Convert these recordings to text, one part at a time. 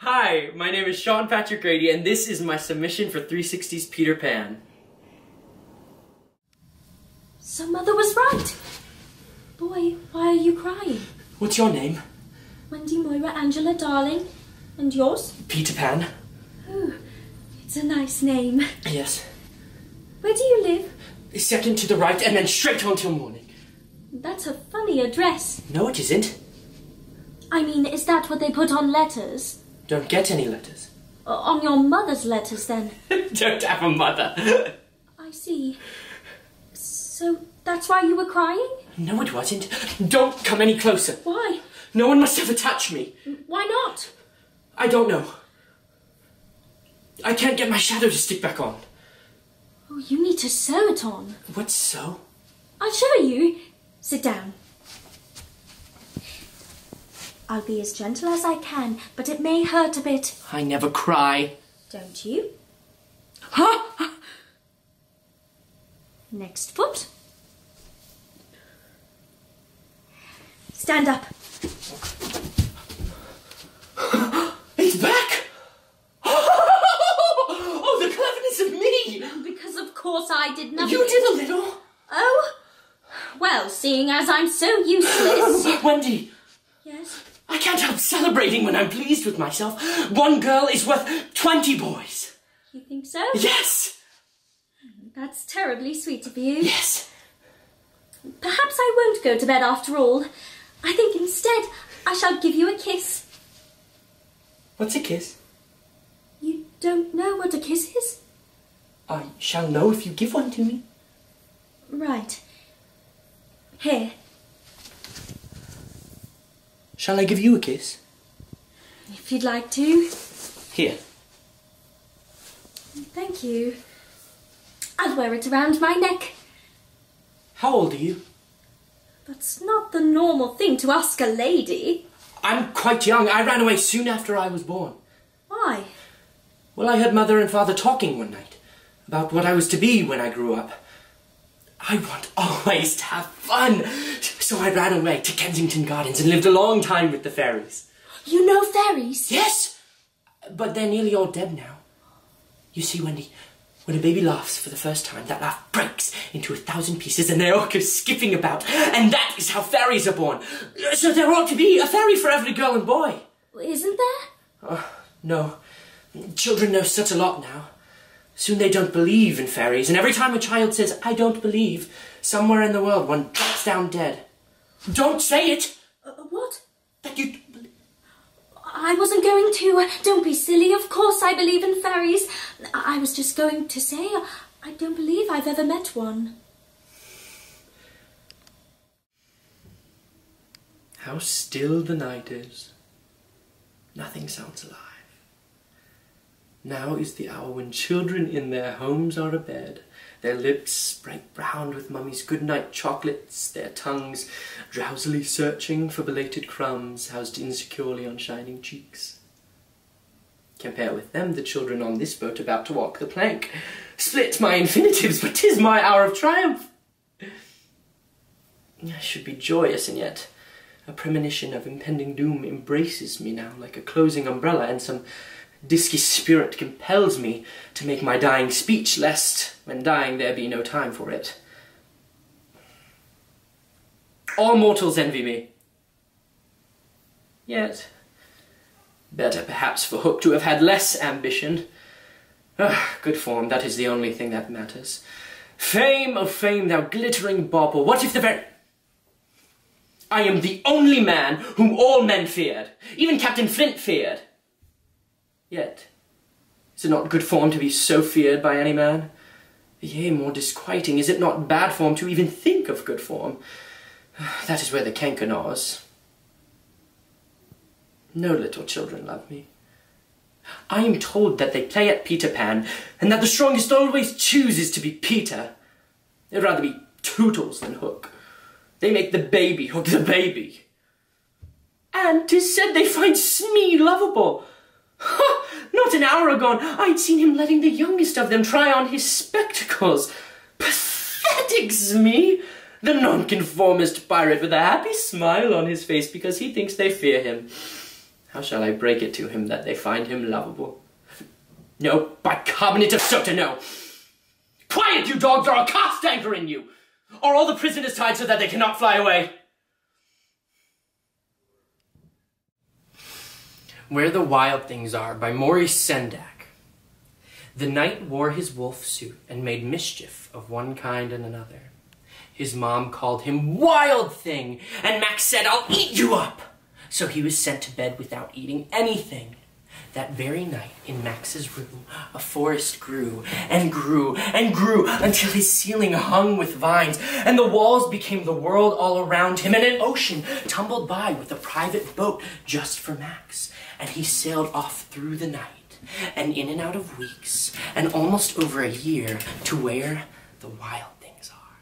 Hi, my name is Sean Patrick Grady, and this is my submission for 360's Peter Pan. So Mother was right. Boy, why are you crying? What's your name? Wendy Moira Angela Darling. And yours? Peter Pan. Oh, it's a nice name. Yes. Where do you live? Second to the right and then straight on till morning. That's a funny address. No, it isn't. I mean, is that what they put on letters? Don't get any letters. On your mother's letters, then? Don't have a mother. I see. So that's why you were crying? No, it wasn't. Don't come any closer. Why? No one must ever touch me. Why not? I don't know. I can't get my shadow to stick back on. Oh, you need to sew it on. What sew? I'll show you. Sit down. I'll be as gentle as I can, but it may hurt a bit. I never cry. Don't you? Huh? Next foot. Stand up. It's back! Oh, the cleverness of me! Because of course I did nothing. You did a little. Oh? Well, seeing as I'm so useless. Wendy! Yes? I can't help celebrating when I'm pleased with myself. One girl is worth 20 boys. You think so? Yes! That's terribly sweet of you. Yes. Perhaps I won't go to bed after all. I think instead I shall give you a kiss. What's a kiss? You don't know what a kiss is? I shall know if you give one to me. Right. Here. Shall I give you a kiss? If you'd like to. Here. Thank you. I'll wear it around my neck. How old are you? That's not the normal thing to ask a lady. I'm quite young. I ran away soon after I was born. Why? Well, I heard Mother and Father talking one night about what I was to be when I grew up. I want always to have fun. So I ran away to Kensington Gardens and lived a long time with the fairies. You know fairies? Yes, but they're nearly all dead now. You see, Wendy, when a baby laughs for the first time, that laugh breaks into 1,000 pieces and they all go skipping about. And that is how fairies are born. So there ought to be a fairy for every girl and boy. Isn't there? No. Children know such a lot now. Soon they don't believe in fairies, and every time a child says, I don't believe, somewhere in the world one drops down dead. Don't say it! What? That you don't believe. I wasn't going to. Don't be silly. Of course I believe in fairies. I was just going to say, I don't believe I've ever met one. How still the night is. Nothing sounds alive. Now is the hour when children in their homes are abed, their lips bright browned with mummy's good-night chocolates, their tongues drowsily searching for belated crumbs housed insecurely on shining cheeks. Compare with them the children on this boat about to walk the plank. Split my infinitives, but 'tis my hour of triumph. I should be joyous, and yet a premonition of impending doom embraces me now like a closing umbrella, and some disky spirit compels me to make my dying speech, lest, when dying, there be no time for it. All mortals envy me. Yet, better perhaps for Hook to have had less ambition. Good form, that is the only thing that matters. Fame of fame, thou glittering bauble, what if the very... I am the only man whom all men feared, even Captain Flint feared. Yet, is it not good form to be so feared by any man? Yea, more disquieting, is it not bad form to even think of good form? That is where the canker gnaws. No little children love me. I am told that they play at Peter Pan, and that the strongest always chooses to be Peter. They'd rather be Tootles than Hook. They make the baby Hook the baby. And 'tis said they find Smee lovable. Not an hour agone, I'd seen him letting the youngest of them try on his spectacles. Pathetic Smee! The nonconformist pirate with a happy smile on his face because he thinks they fear him. How shall I break it to him that they find him lovable? No, by carbonate of soda, no! Quiet, you dogs, or I'll cast anchor in you! Are all the prisoners tied so that they cannot fly away? Where the Wild Things Are by Maurice Sendak. The knight wore his wolf suit and made mischief of one kind and another. His mom called him Wild Thing, and Max said, "I'll eat you up!" So he was sent to bed without eating anything. That very night, in Max's room, a forest grew and grew and grew until his ceiling hung with vines, and the walls became the world all around him, and an ocean tumbled by with a private boat just for Max. And he sailed off through the night, and in and out of weeks, and almost over a year, to where the Wild Things are.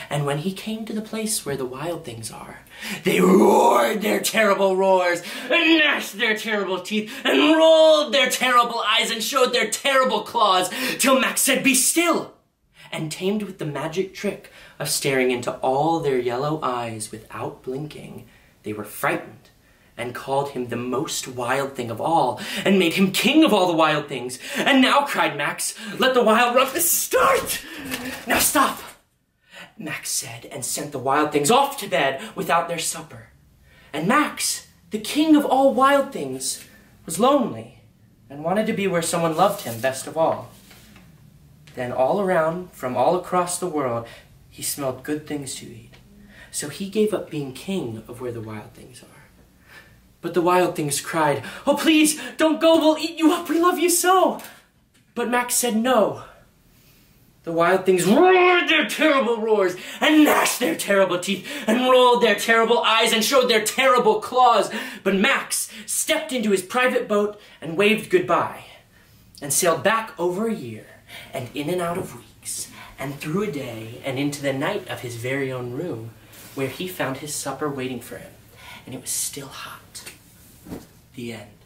And when he came to the place where the Wild Things are, they roared their terrible roars, and gnashed their terrible teeth, and rolled their terrible eyes, and showed their terrible claws, till Max said, "Be still!" And tamed with the magic trick of staring into all their yellow eyes without blinking, they were frightened, and called him the most wild thing of all, and made him king of all the wild things. "And now," cried Max, "let the wild rumpus start!" "Now stop!" Max said, and sent the Wild Things off to bed without their supper. And Max, the king of all wild things, was lonely and wanted to be where someone loved him best of all. Then all around, from all across the world, he smelled good things to eat. So he gave up being king of where the Wild Things are. But the Wild Things cried, "Oh, please, don't go, we'll eat you up, we love you so." But Max said no. The Wild Things roared their terrible roars, and gnashed their terrible teeth, and rolled their terrible eyes, and showed their terrible claws. But Max stepped into his private boat, and waved goodbye, and sailed back over a year, and in and out of weeks, and through a day, and into the night of his very own room, where he found his supper waiting for him, and it was still hot. The end.